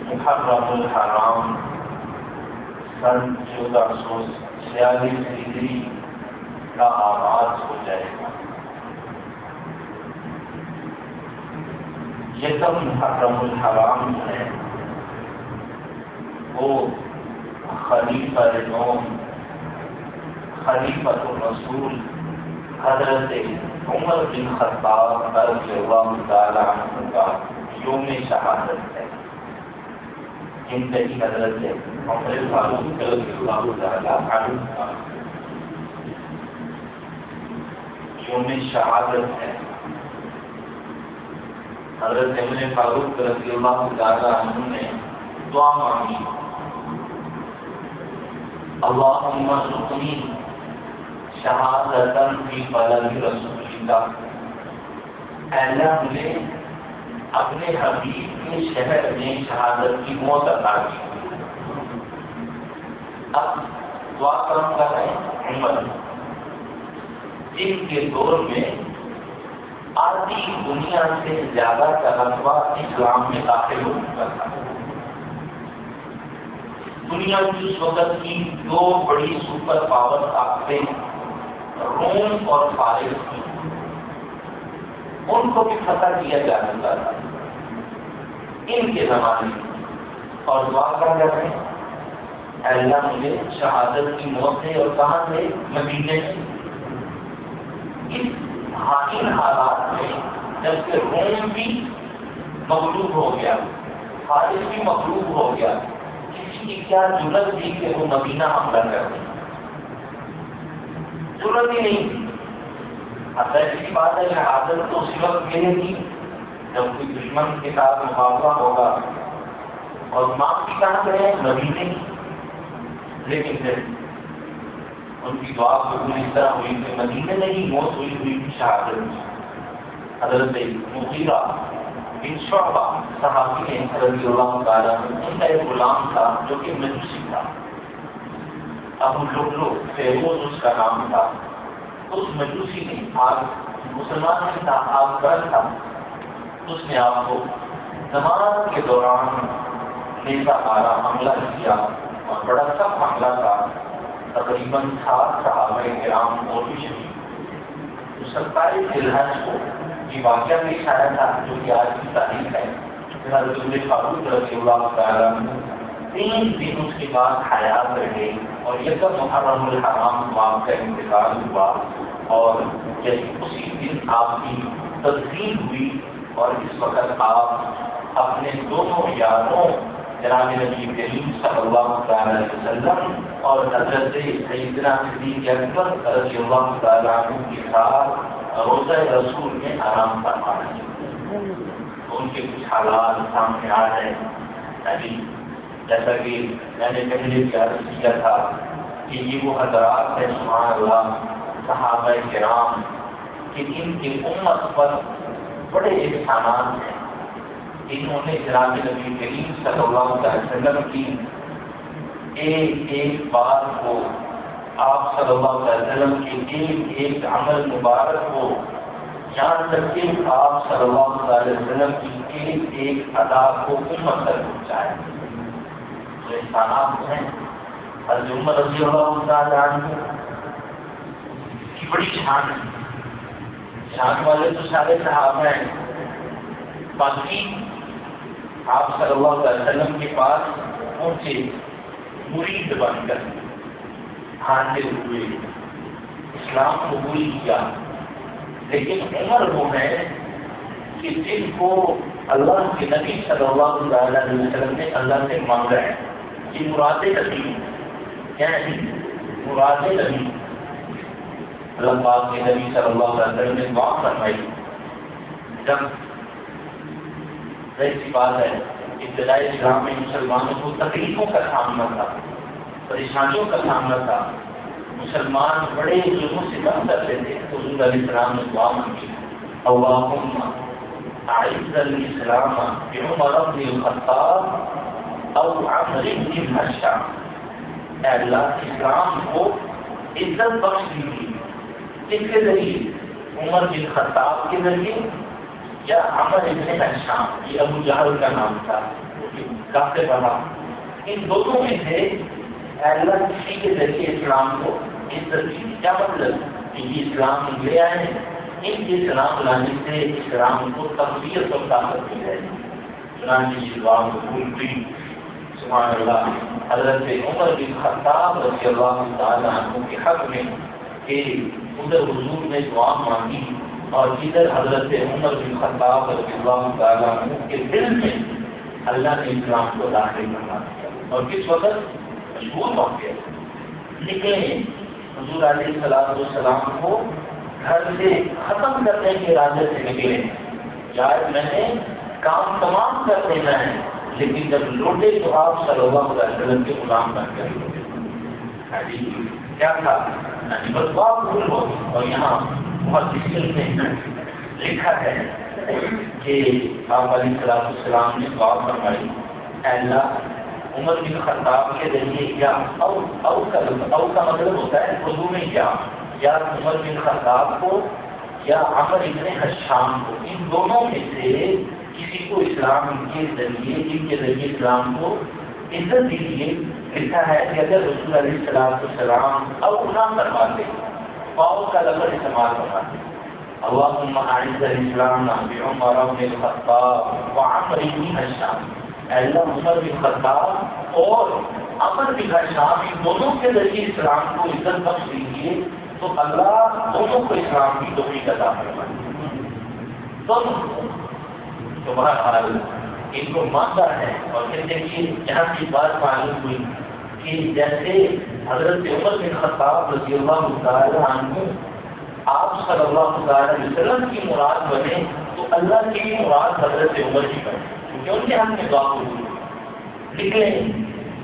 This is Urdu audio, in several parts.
محرم الحرام سن 1446 ہجری کا آغاز ہو جائے گا۔ یکم محرم الحرام ہے وہ خلیفہ نوم خلیفۃ الرسول حضرت عمر بن خطاب رضی اللہ تعالی عنہ کا یوم شہادت ہے۔ زندگی حضرت عمر فاروق رضی اللہ تعالی عنہ کا یوم شہادت ہے۔ حضرت عمر فاروق رضی اللہ تعالی عنہ نے دعا مانگی، اللہم ارزقنی شہادتاً فی بلد رسولک، اے اللہ مجھے اپنے حبیب کے شہر میں شہادت کی موت عطا کی۔ اب دعا کروں گا ہے عمر جن کے دور میں آدھی دنیا سے زیادہ طلبا اسلام میں داخل ہو چکا تھا۔ دنیا دنیا کی اس وقت کی دو بڑی سپر پاور طاقتیں روم اور فارس کی، ان کو بھی فتح کیا جا چکا تھا ان کے زمانے میں، اور دعا کر رہے ہیں اے اللہ مجھے شہادت کی موت ہے، اور کہاں سے؟ مدینے سے۔ ان حالات میں جبکہ روم بھی مغلوب ہو گیا، فارس بھی مغلوب ہو گیا، کسی کی کیا ضرورت تھی کہ وہ مدینہ حملہ کر دیں؟ ضرورت ہی نہیں تھی۔ اب ایسی بات ہے شہادت تو اسی وقت ملے گی جب کوئی دشمن کے ساتھ مقابلہ ہوگا، اور ماں کی کہاں کرے؟ مدینے کی۔ لیکن پھر ان کی دعا قبول اس طرح ہوئی کہ مدینے میں ہی موت ہوئی تھی شہادت کی۔ حضرت مغیرہ بن شعبہ صحابی ہیں رضی اللہ تعالیٰ عنہ، ان کا ایک غلام تھا جو کہ مجوسی تھا، ابو لؤلؤ فیروز اس کا نام تھا۔ اس مجوسی نے آج مسلمان نہیں تھا، آج گرد تھا، اس نے آپ کو نماز کے دوران نیزہ مارا، حملہ کیا، اور بڑا سخت حملہ تھا۔ تقریباً 7 صحابہ کرام اور بھی شہید۔ 27 ذی الحج کو یہ واقعہ پیش آیا تھا جو کہ آج کی تاریخ ہے۔ حضرت عمر فاروق رضی اللہ تعالیٰ عنہ 3 دن اس کے بعد حیات رہے، اور یکم محرم الحرام کو آپ کا انتقال ہوا، اور اسی دن آپ کی تدفین ہوئی۔ اور اس وقت آپ اپنے دونوں یاروں جناب نبی کریم صلی اللہ تعالی علیہ وسلم اور حضرت سیدنا صدیق اکبر رضی اللہ تعالی عنہ کے ساتھ روضہ رسول میں آرام فرما رہے ہیں۔ ان کے کچھ حالات سامنے آ رہے ہیں، جیسا کہ میں نے پہلے بھی عرض کیا تھا کہ یہ وہ حضرات ہیں سبحان اللہ صحابہ کرام کہ ان کی امت پر بڑے احسانات ہیں۔ انہوں نے جناب نبی کریم صلی اللہ علیہ وسلم کی ایک ایک بات کو، آپ صلی اللہ علیہ وسلم کے ایک ایک عمل مبارک کو، یہاں تک کہ آپ صلی اللہ علیہ وسلم کی ایک ایک ادا کو امت تک پہنچایا۔ جو احسانات ہیں حضرت عمر رضی اللہ تعالی عنہ کی بڑی شان ہے، شان والے تو سارے صحابہ ہیں، باقی آپ صلی اللہ علیہ وسلم کے پاس پہنچے مرید بن کر، حاضر ہوئے، اسلام قبول کیا۔ لیکن عمر وہ ہے کہ جن کو اللہ کے نبی صلی اللہ علیہ وسلم نے اللہ سے مانگا ہے، یہ مراد نبی کیا ہے؟ مراد نبی اللہ پاک کے نبی صلی اللہ علیہ وسلم نے دعا فرمائی۔ جب ایسی بات ہے ابتدائی اسلام میں مسلمانوں کو تکلیفوں کا سامنا تھا، پریشانیوں کا سامنا تھا، مسلمان بڑے ظلموں سے کم کرتے تھے، تو حضور علیہ السلام نے دعا مانگی، اللہم اعز الاسلام بعمر بن الخطاب او عمر بن ہشام، اے اللہ اسلام کو عزت بخش دیجیے، کس کے ذریعے؟ عمر بن خطاب کے ذریعے یا عمر بن ہشام، یہ ابو جہل کا نام تھا، کافر بنا، ان دونوں میں سے اللہ کسی کے ذریعے اسلام کو عزت دی۔ کیا مطلب کہ یہ اسلام لے آئے ہیں، ان کے اسلام لانے سے اسلام کو تقویت اور طاقت دی جائے گی۔ چنانچہ یہ دعا قبول ہوئی، سبحان اللہ۔ حضرت عمر بن خطاب رضی اللہ تعالیٰ عنہ کے حق میں کہ ادھر حضور نے دعا مانگی، اور ادھر حضرت عمر بن خطاب رضی اللہ تعالیٰ عنہ کے دل میں اللہ نے اسلام کو داخل کرنا دیا، اور کس وقت مشہور واقعہ نکلے حضور علیہ السلام کو گھر سے ختم کرنے کے ارادے سے نکلے، یار میں نے کام تمام کر دینا ہے، لیکن جب لوٹے تو آپ صلی اللہ علیہ وسلم کے غلام بن کر لوٹے۔ کیا تھا؟ بس دعا قبول ہوگی۔ اور یہاں بہت ڈسکل میں لکھا ہے کہ آپ علیہ السلام نے دعا فرمائی، اے اللہ عمر بن خطاب کے ذریعے یا او کا مطلب ہوتا ہے اردو میں یا عمر بن خطاب کو یا عمر بن ہشام کو، ان دونوں میں سے کسی کو اسلام کے ذریعے، جن کے ذریعے اسلام کو عزت دیجیے، لکھا ہے کہ اگر رسول علیہ السلام اب گناہ کرواتے پاؤ کا لفظ استعمال کرواتے اللہم اعز الاسلام بعمر بن الخطاب وعمر بن ہشام، اللہ عمر بن خطاب اور عمر بن ہشام ان دونوں کے ذریعے اسلام کو عزت بخش دیجیے تو اللہ دونوں کو اسلام کی توفیق عطا فرمائے. تو بہرحال ان کو مانتا ہے. اور پھر دیکھیے یہاں کی بات معلوم ہوئی کہ جیسے حضرت عمر بن خطاب رضی اللہ تعالی عنہ آپ صلی اللہ تعالی علیہ وسلم کی مراد بنے تو اللہ کی مراد حضرت عمر کی بنے، کیونکہ ان کے ہاتھ میں دعا ہوئی نکلے.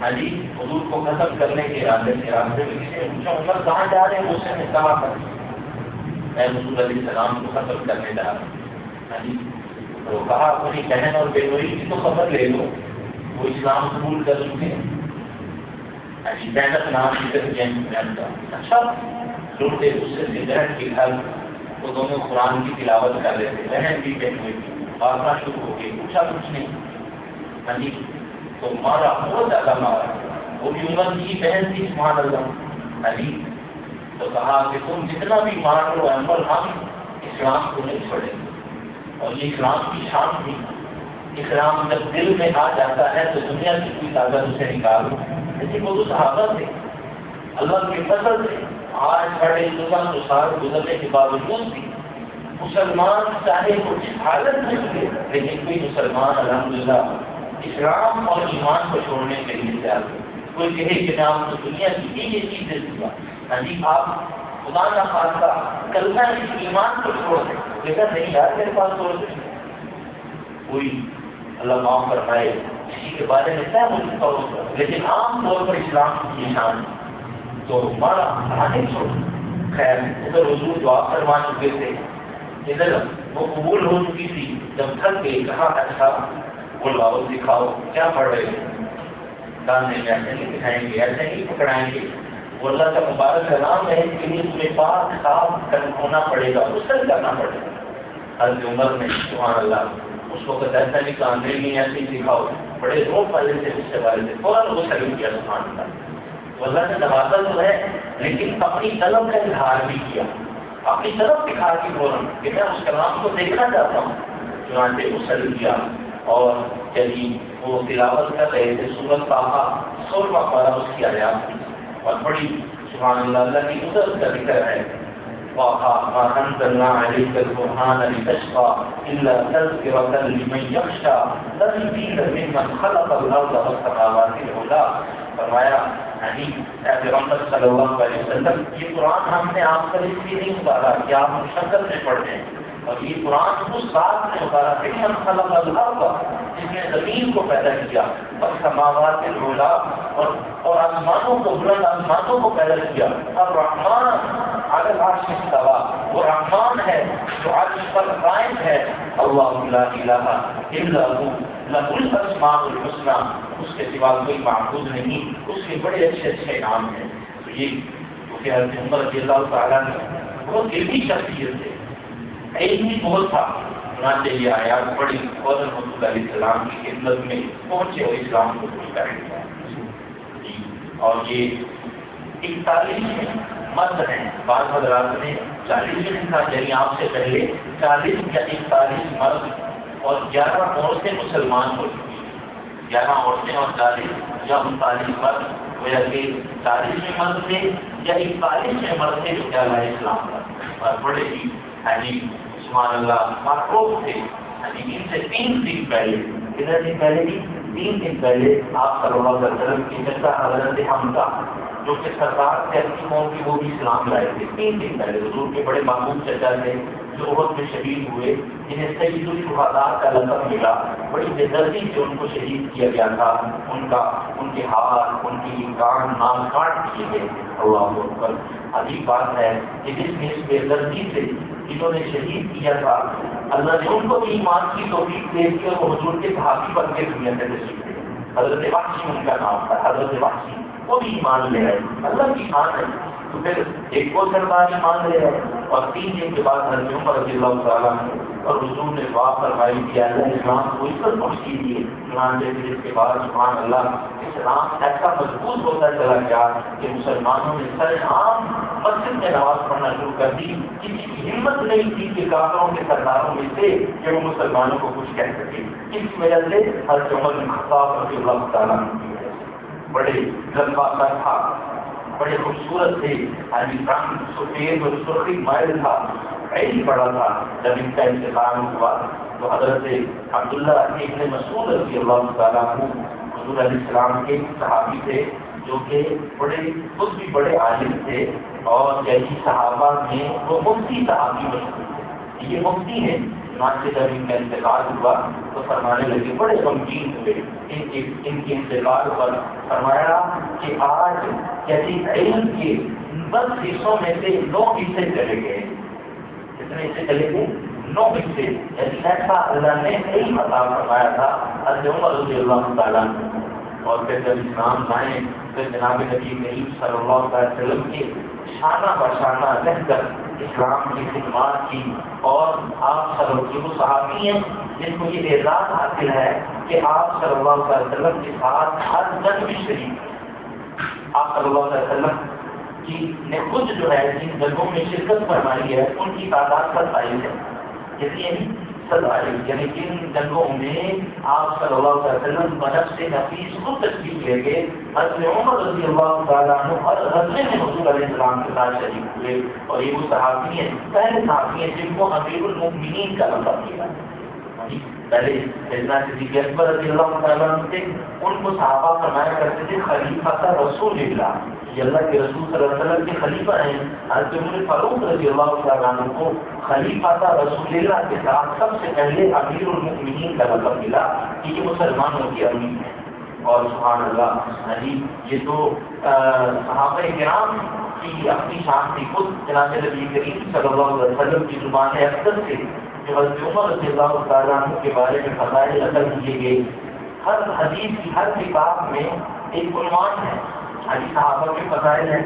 ہاں جی، حضور کو ختم کرنے کے ارادے سے راستے میں کسی نے پوچھا عمر کہاں جا رہے ہیں؟ اس نے کہا میں حضور علیہ السلام کو ختم کرنے جا رہا ہوں. ہاں جی، تو کہا اپنی بہن اور بہنوئی کی تو خبر لے لو، وہ اسلام قبول کر چکے ہیں. زینب نام کی بہن کا اچھا لوٹے اس سے بہن کے گھر وہ دونوں قرآن کی تلاوت کر رہے تھے، بہن بھی بہنوئی کی بارنا شروع ہو گئی، پوچھا کچھ نہیں. ہاں جی، تو مارا بہت زیادہ مارا، وہ بھی عمر کی بہن تھی سبحان اللہ. ہاں جی، تو کہا کہ تم جتنا بھی مار لو عمر ہم اسلام کو نہیں چھوڑیں گے. اور یہ اسلام کی شان تھی. اسلام جب دل میں آ جاتا ہے تو دنیا کی کوئی طاقت اسے نکال دو. ایسے وہ تو صحابہ تھے، اللہ کے فضل سے آج بڑے تو سال گزرنے کے باوجود بھی مسلمان چاہے وہ جس حالت میں ہوئے لیکن کوئی مسلمان الحمدللہ اسلام اور ایمان کو چھوڑنے کے لیے تیار ہے. کوئی کہے کہ نام تو دنیا کی یہ چیز ہے. ہاں جی، آپ خدا نہ خاصہ کلمہ ایمان کو چھوڑ دیں، لیکن نہیں یار میرے پاس چھوڑ دیں. کوئی اللہ معاف فرمائے کسی کے بارے میں کیا بولتا ہوگا، لیکن عام طور پر اسلام کی نشان تو ہمارا نہیں چھوڑ. خیر ادھر حضور دعا فرما چکے تھے، ادھر وہ قبول ہو چکی تھی. جب تھک گئے کہا اچھا بلاؤ دکھاؤ کیا پڑھ رہے ہیں؟ دانے میں ایسے نہیں دکھائیں گے، ایسے نہیں پکڑائیں گے. وہ اللہ کا مبارک کلام ہے کہ لیے تمہیں پاک صاف ہونا پڑے گا، غسل کرنا پڑے گا. حضرت عمر نے سبحان اللہ اس وقت ایسا نہیں کہا نہیں ایسے ہی دکھاؤ، بڑے روز والے سے اس سے والے سے فوراً غسل کیا. سبحان اللہ، وہ اللہ نے نوازا تو ہے لیکن اپنی طلب کا اظہار بھی کیا، اپنی طلب دکھا کی فوراً کہ میں اس کلام کو دیکھنا چاہتا ہوں. چنانچہ غسل کیا اور یعنی وہ تلاوت کر رہے تھے سورۃ طٰہٰ 16واں پارہ اس کی آیات تھی اور بڑی سبحان اللہ اللہ کی قدرت کا ذکر ہے. وَمَا أَنزَلْنَا عَلَيْكَ الْقُرْآنَ لِتَشْقَىٰ إِلَّا تَذْكِرَةً لِمَن يَخْشَىٰ تَنزِيلًا مِمَّنْ خَلَقَ الْأَرْضَ وَالسَّمَاوَاتِ الْعُلَىٰ. فرمایا یعنی اے پیغمبر صلی اللہ علیہ وسلم یہ قرآن ہم نے آپ پر اس لیے نہیں اتارا کہ آپ مشقت میں پڑھ دیں، اور یہ قرآن اس بات نے اتارا کہ من خلق الارض جس نے زمین کو پیدا کیا والسماوات العلیٰ اور آسمانوں کو بلند آسمانوں کو پیدا کیا. الرحمن علی العرش استویٰ، وہ رحمان ہے جو عرش پر قائم ہے. اللہ لا الہ الا ہو لہ الاسماء الحسنی، اس کے سوا کوئی معبود نہیں، اس کے بڑے اچھے اچھے نام ہیں. تو یہ کیونکہ حضرت عمر رضی اللہ تعالیٰ نے بہت علمی شخصیت تھے، علم بھی بہت تھا. چنانچہ یہ آیات بڑی فوراً رسول علیہ السلام کی خدمت میں پہنچے اور اسلام کو قبول کر لیا. اور یہ 41 مرد ہیں، بعض حضرات نے 40 میں لکھا، یعنی آپ سے پہلے 40 یا 41 مرد اور 11 عورتیں مسلمان ہو چکی ہیں. 11 عورتیں اور 40 یا 39 مرد، گویا کہ 40 میں مرد تھے یا 41 میں مرد تھے جو کیا لائے اسلام پر، اور بڑے ہی یعنی سبحان اللہ معروف تھے. یعنی ان سے 3 دن پہلے، کتنے دن پہلے بھی 3 دن پہلے آپ صلی اللہ علیہ وسلم کی چچا حضرت حمزہ جو کہ سردار تھے اپنی قوم کی، وہ بھی اسلام لائے تھے 3 دن پہلے. حضور کے بڑے محبوب چچا تھے جو احد میں شہید ہوئے، جنہیں سید الشہداء کا لقب ملا. بڑی بے دردی سے ان کو شہید کیا گیا تھا، ان کے ہاتھ، ان کی کان نام کاٹ دیے گئے. اللہ اکبر. عجیب بات ہے کہ جس نے اس بے دردی سے جنہوں نے شہید کیا تھا، اللہ نے ان کو بھی ایمان کی توفیق دے دی اور وہ حضور کے صحابی بن کے دنیا سے تشریف لے. حضرت وحشی ان کا نام تھا، حضرت وحشی وہ بھی ایمان لے آئے. اللہ کی شان ہے تو پھر ایک کو سرداری مان لے اور 3 دن کے بعد حضرت عمر رضی اللہ تعالیٰ اور حضور نے دعا فرمائی کہ اللہ اسلام کو عزت بخش کیجیے. چنانچہ پھر اس کے بعد سبحان اللہ اسلام ایسا مضبوط ہوتا چلا گیا کہ مسلمانوں نے سر عام مسجد میں نماز پڑھنا شروع کر دی. کسی کی ہمت نہیں تھی کہ کافروں کے سرداروں میں سے کہ وہ مسلمانوں کو کچھ کہہ سکے. اس وجہ سے حضرت عمر بن خطاب رضی اللہ تعالیٰ بڑے لمبا سر تھا, بڑے خوبصورت تھے, رنگ سفید اور سرخی مائل تھا, علم پڑا تھا. جب ان کا انتقال ہوا تو حضرت عبداللہ ابن مسعود رضی اللہ تعالیٰ عنہ حضور علیہ السلام کے صحابی تھے جو کہ خود بھی بڑے عالم تھے اور جیسی صحابہ میں وہ مفتی صحابی مشہور تھے. یہ مفتی ہیں. چنانچہ جب ان کا انتقال ہوا تو فرمانے لگے, بڑے غمگین ہوئے ان کے انتقال پر. فرمایا کہ آج یعنی علم کے 10 حصوں میں سے 9 حصے چلے گئے. کتنے حصے چلے گئے؟ 9 حصے. یعنی ایسا اللہ نے علم عطا فرمایا تھا حضرت عمر رضی اللہ تعالیٰ. اور پھر جب اسلام لائے پھر جناب نبی کریم صلی اللہ علیہ وسلم کے شانہ بشانہ رہ کر اسلام کی خدمات کی. اور آپ صلی اللہ علیہ وسلم صحابی ہیں جن کو یہ اعزاز حاصل ہے کہ آپ صلی اللہ علیہ وسلم کے ساتھ ہر جنگ میں شریک. آپ صلی اللہ علیہ وسلم کی نے خود جو ہے جن جنگوں میں شرکت فرمائی ہے ان کی تعداد 27 ہے. کتنی 27. یعنی جن جنگوں میں آپ صلی اللہ علیہ وسلم بنفس نفیس خود تشریف لے گئے. حضرت عمر رضی اللہ تعالیٰ عنہ ہر غزوے میں حضور علیہ السلام کے ساتھ شریک ہوئے. اور یہ وہ صحابی ہیں, پہلے صحابی ہیں جن کو امیر المؤمنین کا لقب دیا. پہلے سیدنا صدیق اکبر رضی اللہ تعالیٰ عنہ تھے, ان کو صحابہ فرمایا کرتے تھے خلیفہ رسول اللہ, یہ اللہ کے رسول صلی اللہ علیہ وسلم کے خلیفہ ہیں. حضرت عمر فاروق رضی اللہ تعالیٰ عنہ کو خلیفہ رسول اللہ کے ساتھ سب سے پہلے امیر المؤمنین کا لقب ملا کہ یہ مسلمانوں کی امیر ہیں. اور سبحان اللہ یہ تو صحابہ کرام کی اپنی شان تھی. خود جناب نبی کریم صلی اللہ علیہ وسلم کی زبان اقدس سے جو حضرت عمر رضی اللہ تعالیٰ عنہ کے بارے میں فضائل نقل کیے گئے. ہر حدیث کی ہر کتاب میں ایک عنوان ہے. صحابہ کے فضائل ہیں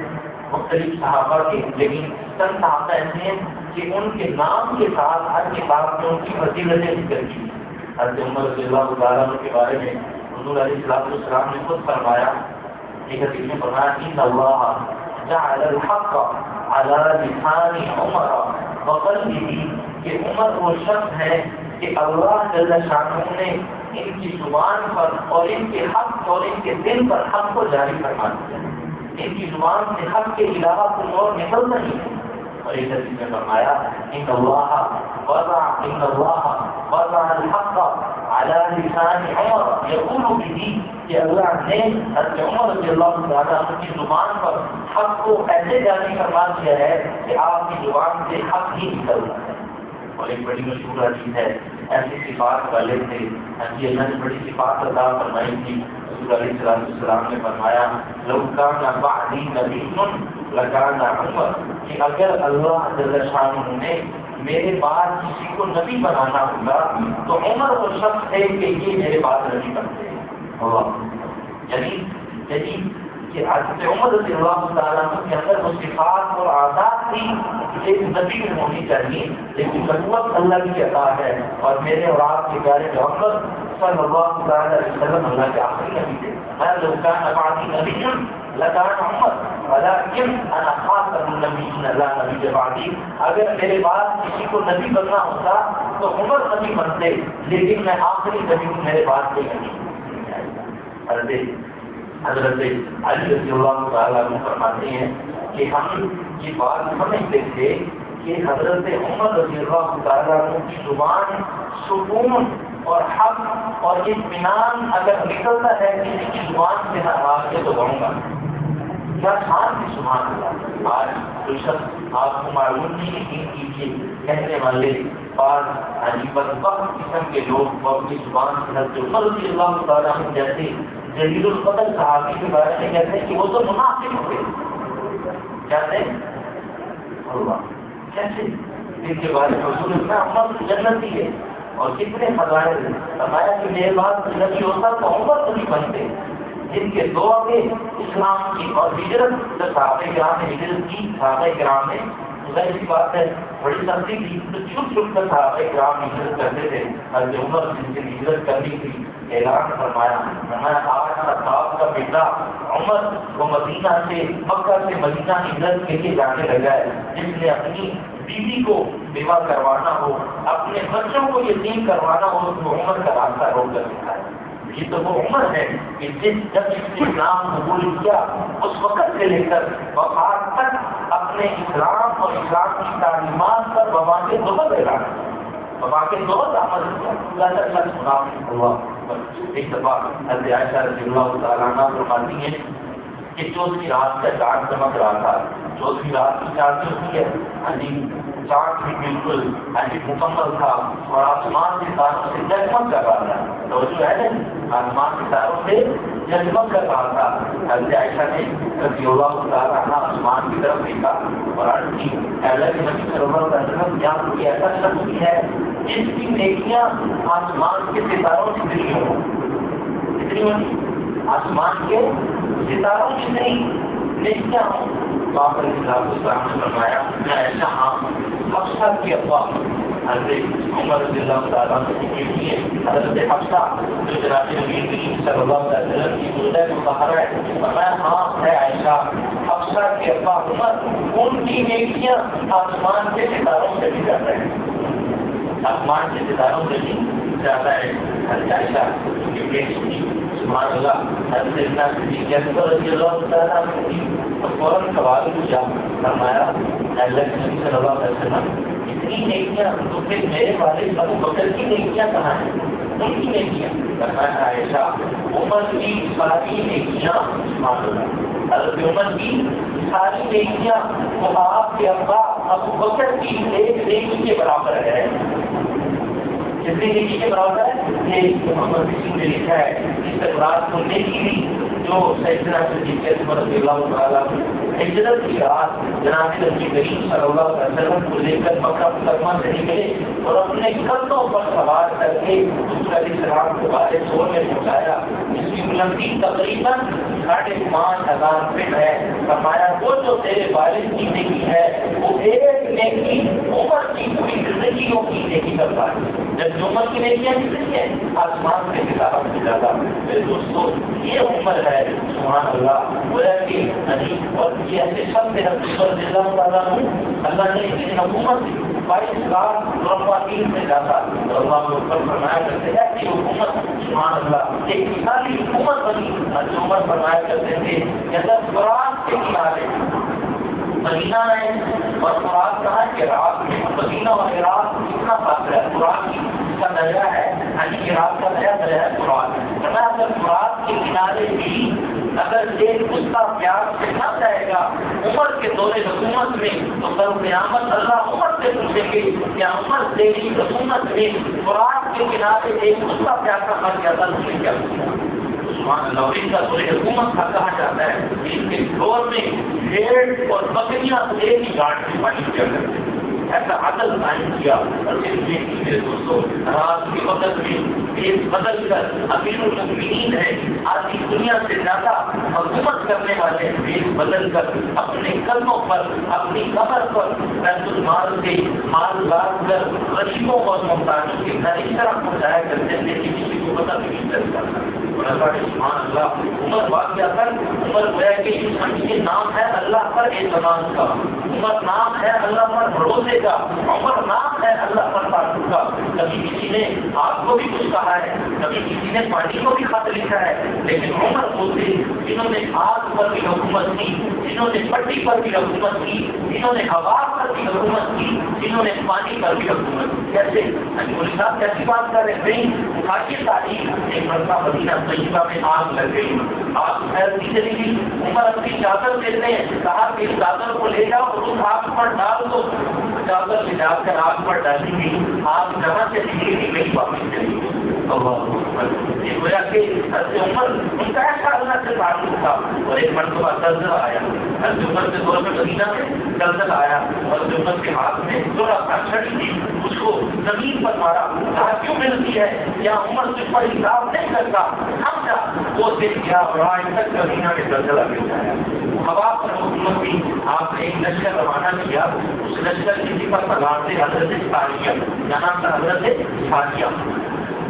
مختلف صحابہ کے, لیکن چند صحابہ ایسے ہیں کہ ان کے نام کے ساتھ ہر کتاب میں ان کی فضیلتیں ذکر کی. حضرت عمر رضی اللہ تعالیٰ عنہ کے بارے میں حضور علیہ السلام نے خود فرمایا, ایک حدیث میں فرمایا ان اللہ جعل الحق علی لسان عمر وقلبہ, کہ عمر وہ شخص ہے کہ اللہ جل شانہ نے ان کی زبان پر اور ان کے حق اور ان کے دل پر حق کو جاری فرما دیا. ان کی زبان سے حق کے علاوہ کوئی اور نکلتا نہیں ہے. اور ایک حدیث میں فرمایا ان اللہ وضع الحق علی لسان عمر یقول به, کہ اللہ نے حضرت عمر رضی اللہ تعالیٰ عنہ کی زبان پر حق کو ایسے جاری فرما دیا ہے کہ آپ کی زبان سے حق ہی نکلتا ہے. اور ایک بڑی مشہور حدیث ہے, ایسی صفات والے تھے اللہ نے بڑی صفات عطا فرمائی تھی. حضور علیہ السلام نے فرمایا لو کان بعدی نبی لکان عمر, کہ اگر اللہ جل شانہ نے میرے بعد کسی کو نبی بنانا ہوگا تو عمر وہ شخص ہے کہ یہ میرے بعد نبی بنتے ہیں. یعنی کہ حضرت عمر رضی اللہ تعالیٰ عنہ کے اندر وہ صفات اور عادات تھی ایک نبی میں ہونی چاہیے, لیکن نبوت اللہ کی عطا ہے. اور میرے اور آپ کے پیارے محمد صلی اللہ علیہ وسلم اللہ کے آخری نبی تھے. میں لو کان بعدی نبی لکان عمر ولکن انا خاتم النبیین لا نبی بعدی, اگر میرے بعد کسی کو نبی بننا ہوتا تو عمر نبی بنتے, لیکن میں آخری نبی ہوں, میرے بعد کوئی نبی. حضرت علی رضی اللہ تعالیٰ عنہ فرماتے ہیں کہ ہم یہ بات سمجھتے تھے کہ حضرت عمر رضی اللہ تعالیٰ عنہ کی زبان سکون اور حق اور اطمینان اگر نکلتا ہے کسی کی زبان سے آواز سے تو بڑھوں گا. کیا شان کی سبحان اللہ. آج جو شخص آپ کو معلوم نہیں یقین کیجیے کہنے والے بعض بدبخت قسم کے لوگ وہ اپنی زبان سے حضرت عمر رضی اللہ تعالیٰ عنہ جیسے جلیل القدر صحابی کے بارے میں کہتے ہیں کہ وہ تو منافق ہوئے. کہتے ہیں اللہ کیسے ان کے بارے میں حضور نے عمر جنتی ہے اور کتنے فضائل فرمایا کہ میرے بعد نبی ہوتا تو عمر نبی بنتے. جن کے دور میں اسلام کی اور ہجرت صحابہ کرام نے ہجرت کی، صحابہ کرام نے ظاہر سی بات ہے بڑی سختی تھی تو چھپ چھپ کر صحابہ کرام ہجرت کرتے تھے. حضرت عمر جن سے ہجرت کرنی تھی اعلان فرمایا آج صاحب کا بیٹا عمر وہ مدینہ سے مکہ سے مدینہ ہجرت کے لیے جانے لگا ہے، جس نے اپنی بیوی کو بیوہ کروانا ہو، اپنے بچوں کو یتیم کروانا ہو تو عمر کا راستہ روک کر دکھا ہے. یہ تو وہ عمر ہے کہ جب اس نے اسلام قبول کیا اس وقت سے لے کر وفات تک اپنے اسلام اور اسلام کی تعلیمات پر وبا کے بہت اعلان وبا کے بہت عمل کیا. اللہ سنا ہوا. ایک دفعہ حضرت عائشہ رضی اللہ تعالیٰ عنہ فرماتی ہیں کہ چوتھی رات کا چاند چمک رہا تھا. چوتھی رات کی چاند ہوتی ہے چاند بھی بالکل مکمل تھا اور آسمان ستاروں سے جگمگ کر رہا تھا. تو جو ہے نا آسمان ستاروں سے جگمگ کر رہا تھا. حضرت عائشہ نے رضی اللہ تعالیٰ عنہ آسمان کی طرف دیکھا اور عرض کی اللہ کے نبی صلی اللہ علیہ وسلم کیا کوئی ایسا شخص ہے جس کی نیکیاں آسمان کے ستاروں سے جڑی ہوں. اتنی آسمان کے ستاروں کی نہیں نیکیاں ہوں. تو آپ علیہ السلام نے فرمایا میں ایسا ہاں. حفصہ کی افواہ حضرت عمر رضی اللہ تعالیٰ کی حضرت حفصہ جو جناب نبی کریم صلی اللہ علیہ وسلم کی زوجہ مطہرہ ہے، فرمایا ہاں ہے عائشہ. حفصہ کی افواہ عمر ان کی نیکیاں آسمان کے ستاروں سے بھی زیادہ ہے، آسمان کے ستاروں سے بھی زیادہ ہے. حضرت عائشہ کی بیٹی تھی سبحان اللہ. حضرت رضی اللہ تعالیٰ اور فوراً سوال پوچھا، فرمایا اللہ کے نبی صلی اللہ علیہ وسلم اتنی نیکیاں تو پھر میرے والد ابو بکر کی نیکیاں کہاں ہیں؟ ان کی نیکیاں فرمایا عائشہ عمر کی ساری نیکیاں سبحان اللہ حضرت عمر کی ساری نیکیاں وہ آپ کے ابا ابو بکر کی ایک نیکی کے برابر ہے. کتنی نیکی کے برابر ہے؟ یہ محمد کسی نے لکھا ہے اس سے برات کو نیکی بھی جو سیدنا صدیق رضی اللہ تعالیٰ ہجرت کی رات جناب نبی کریم صلی اللہ علیہ وسلم کو لے کر مکہ مکرمہ سے نکلے اور اپنے کندھوں پر سوار کر کے حضور علیہ السلام کو بارے سور میں پہنچایا. اس کی بلندی تقریباً 5,500 فٹ ہے. فرمایا وہ جو تیرے والد کی نیکی ہے وہ ایک نیکی عمر کی پوری زندگیوں کی نیکی کرتا ہے. جب عمر کی نیکیاں کتنی ہے آسمان سے کتابوں سے زیادہ. میرے دوستوں یہ عمر ہے سبحان اللہ. گویا کہ اور یہ ایسے شخص ہے اللہ نے اس حکومت 22 لاکھ خواتین سے زیادہ اللہ پر فرمایا کرتے ہیں کہ حکومت سبحان اللہ ایک مثالی حکومت بنی. عمر فرمایا کرتے تھے جیسا فرات کے کنارے مدینہ ہے اور فرات کہاں ہے کہ رات میں مدینہ اور عراق کتنا فاصلہ ہے. فرات کا دریا ہے عراق کا نیا دریا ہے فرات. اگر فرات کے کنارے بھی اگر ایک اس کا پیار سے نہ جائے گا عمر کے دور حکومت میں تو کل قیامت اللہ عمر سے پوچھیں گے کیا عمر تیری حکومت میں فرات کے کنارے ایک اس کا پیار کا مر گیا تھا تمہیں کیا ان کا دور حکومت کا کہا جاتا ہے ان کے دور میں بھیڑ اور بکریاں ایک ہی گاٹ میں پانی کیا کرتے ہیں. ایسا عدل قائم کیا اور میرے دوستوں رات کے وقت میں دیش بدل کر امیر المؤمنین ہے آدھی دنیا سے زیادہ حکومت کرنے والے دیش بدل کر اپنے قدموں پر اپنی قبر پر بیت المال سے مال لاگ کر غریبوں اور محتاجوں کے گھر اس طرح پہنچایا کرتے تھے کہ کسی کو پتہ بھی نہیں چل سکتا. سبحان اللہ. عمر واقعہ کر عمر گویا کہ یہ نام ہے اللہ پر اعتماد کا. عمر نام ہے اللہ پر بھروسے کا. عمر نام ہے اللہ پر تعلق کا. کبھی کسی نے آپ کو بھی کچھ کہا ہے کبھی کسی نے پانی کو بھی خط لکھا ہے لیکن عمر وہ تھے جنہوں نے آگ پر بھی حکومت کی جنہوں نے پٹی پر بھی حکومت کی جنہوں نے ہوا پر بھی حکومت کی جنہوں نے پانی پر بھی حکومت کی. کیسے صاحب کیسی بات کر رہے ہیں خاصی تاریخ ایک مرتبہ مدینہ طیبہ میں آگ لگ گئی. آگ پھیلتی چلی گئی. عمر اپنی چادر دیتے ہیں کہا کہ اس چادر کو لے جاؤ اور اس آگ پر ڈال دو. چادر لے جا کر آگ پر ڈالی گئی. آگ جہاں سے نکلی گئی واپس چلی گئی. یہ گویا کہ حضرت عمر ان کا ایسا اللہ سے تعلق تھا، اور ایک مرتبہ زلزلہ آیا، حضرت عمر کے دور میں مدینہ میں زلزلہ آیا، اور حضرت عمر کے ہاتھ میں تھوڑا سا چھڑی تھی، اس کو زمین پر مارا، کہا کیوں ملتی ہے یا عمر تجھ پر حساب نہیں کرتا، ہم جا وہ دن کیا اور آج تک مدینہ میں زلزلہ گر جایا۔ ہوا پر حکومت کی آپ نے ایک لشکر روانہ کیا، اس لشکر کی صفت سلام سے حضرت ساریہ، یہاں سے حضرت ساریہ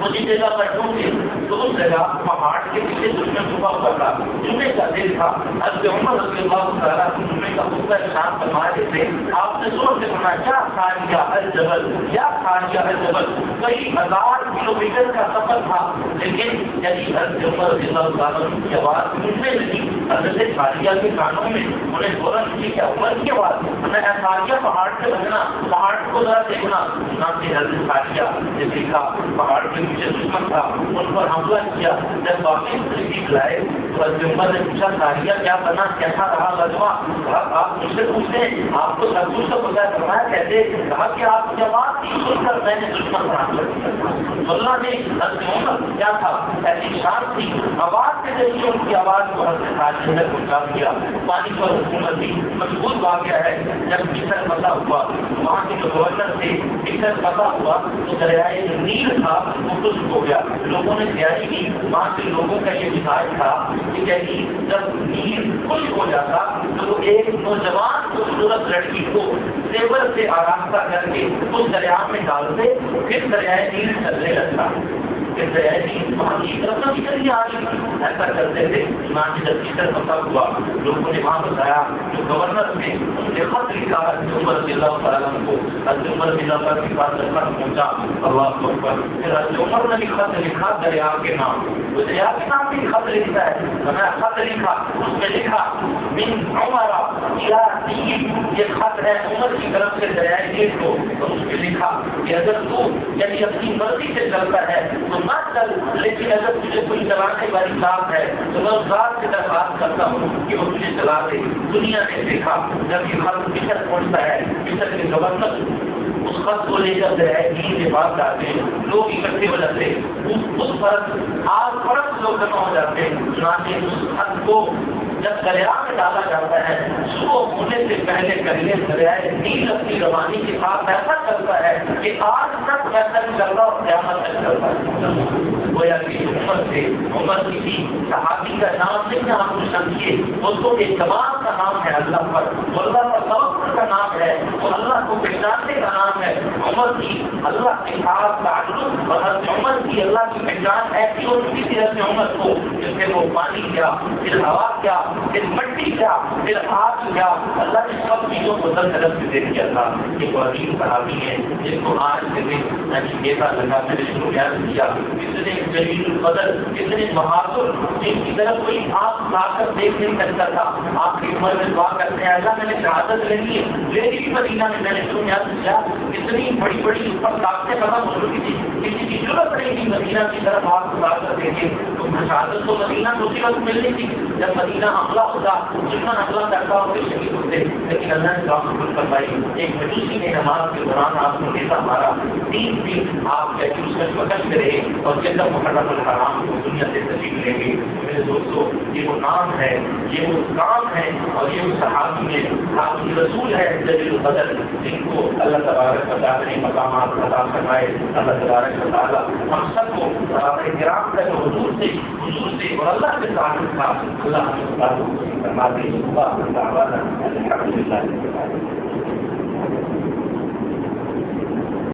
وہ جس جگہ پر ڈھونڈے تو اس جگہ پہاڑ کے پیچھے دشمن چھپا ہوا تھا، جمعے کا دن تھا، حضرت عمر رضی اللہ تعالیٰ جمعے کا خطبہ ارشاد فرما رہے تھے، آپ نے زور سے فرمایا یا ساریہ الجبل یا ساریہ الجبل، کئی ہزار کلومیٹر کا سفر تھا، لیکن یعنی حضرت عمر رضی اللہ تعالیٰ کی آواز سننے لگی حضرت ساریہ کے کانوں میں، انہیں فوراً کی کیا عمر کی آواز، ہمیں ساریہ پہاڑ سے بچنا، پہاڑ کو ذرا دیکھنا، چنانچہ حضرت ساریہ نے دیکھا پہاڑ کے پیچھے دشمن تھا، ان پر حملہ کیا، جب واپس تشریف لائے تو حضرت عمر نے پوچھا ساریہ کیا بنا، کیسا رہا غزوہ، آپ مجھ سے پوچھتے ہیں آپ کو سب کچھ تو پتا ہے، فرمایا کہتے، کہا کہ آپ کی آواز کی سن کر میں نے دشمن پر حملہ کیا، اللہ نے حضرت عمر کیا تھا ایسی شان تھی، آواز کے ذریعے ان کی آواز کو حضرت ساریہ نے پہنچا دیا۔ پانی پر حکومت کی مضبوط واقعہ ہے، جب مصر فتح ہوا وہاں کے جو گورنر تھے مصر فتح ہوا تو دریائے نیل تھا وہ خشک ہو گیا، لوگوں نے تیاری کی، وہاں کے لوگوں کا یہ مزاج تھا کہ جب نیل خشک ہو جاتا تو ایک نوجوان خوبصورت لڑکی کو زیور سے آراستہ کر کے اس دریا میں ڈالتے، پھر دریائے نیل چلنے لگتا، پھر دریائے نیل وہاں کی طرف نہ نکل آ رہی، ایسا کرتے تھے۔ چنانچہ جب مصر فتح ہوا لوگوں نے وہاں بتایا، جو گورنر تھے ان نے خط لکھا حضرت عمر رضی اللہ تعالیٰ کو، حضرت عمر رضی اللہ تعالیٰ کے پاس خط پہنچا، اللہ اکبر، پھر حضرت عمر نے بھی خط لکھا دریا کے نام، وہ دریا کے نام بھی خط لکھتا ہے، میں نے خط لکھا، اس میں لکھا من عمر یا نیل، یہ خط ہے عمر کی طرف سے دریائے نیل کو، تو اس میں لکھا کہ اگر تو یعنی اپنی مرضی سے چلتا ہے تو نہ چل، لیکن اگر تجھے کوئی چلانے والی ذات ہے تو میں اس ذات سے درخواست کرتا ہوں کہ وہ تجھے چلا دے۔ دنیا نے دیکھا جب یہ خط مصر پہنچتا ہے، مصر کے گورنر اس خط کو لے کر دریا نیل کے پاس جاتے ہیں، لوگ اکٹھے ہو جاتے ہیں، اس پر آگ پرست لوگ جمع ہو جاتے ہیں، چنانچہ اس خط کو جب دریا میں ڈالا جاتا ہے صبح ہونے سے پہلے دریائے نیل اپنی روانی کے ساتھ ایسا چلتا ہے کہ آج تک ایسا چل رہا اور قیامت تک چلتا ہے۔ گویا کہ عمر سے عمر کسی صحابی کا نام نہیں آپ کو سمجھیے، وہ تو اعتماد کا نام ہے اللہ پر، وہ اللہ پر توکل کا نام ہے، وہ اللہ کو پہچاننے کا نام ہے۔ عمر کی اللہ کے ساتھ تعلق اور حضرت عمر کی اللہ کی پہچان ایسی اور کسی حضرت عمر کو جس سے وہ پانی کیا، پھر ہوا کیا، پھر مٹی کیا، پھر آگ کیا، اللہ نے سب چیزوں کو در طرف سے دے دیا تھا۔ یہ عظیم صحابی ہے جس کو آج کے دن نیتا لگا میں نے شروع کیا، کتنے جلیل القدر، کتنے بہادر، جن کی طرف کوئی آنکھ لا کر دیکھ نہیں سکتا تھا، آپ کی عمر میں دعا کرتے ہیں اللہ میں نے شہادت لینی ہے، میری بھی مدینہ میں نے شروع کیا، اتنی بڑی بڑی اس پر طاقتیں ختم ہو چکی تھی، کسی کی ضرورت نہیں تھی مدینہ کی طرف آپ لا کر دیکھے، تو شہادت تو مدینہ کو اسی وقت ملنی تھی جب مدینہ حملہ ہوتا، دشمن حملہ کرتا اور شہید ہوتے، لیکن اللہ نے دعا قبول فرمائی۔ ایک مجوسی نے نماز کے دوران آپ کو نیتا مارا، 3 دن آپ جیسے اس میں مکش میں رہے اور جب محرم الحرام کو دنیا سے تشریف لیں گے۔ میرے دوستوں یہ وہ نام ہے، یہ وہ کام ہے اور یہ وہ صحابی ہے، آپ کی رسول ہے جلیل القدر، جن کو اللہ تبارک و تعالیٰ نے مقامات عطا فرمائے۔ اللہ تبارک و تعالیٰ ہم سب کو صحابہ کرام کا جو حضور سے اور اللہ کے تعلق تھا، اللہ ہم فرماتے ہیں۔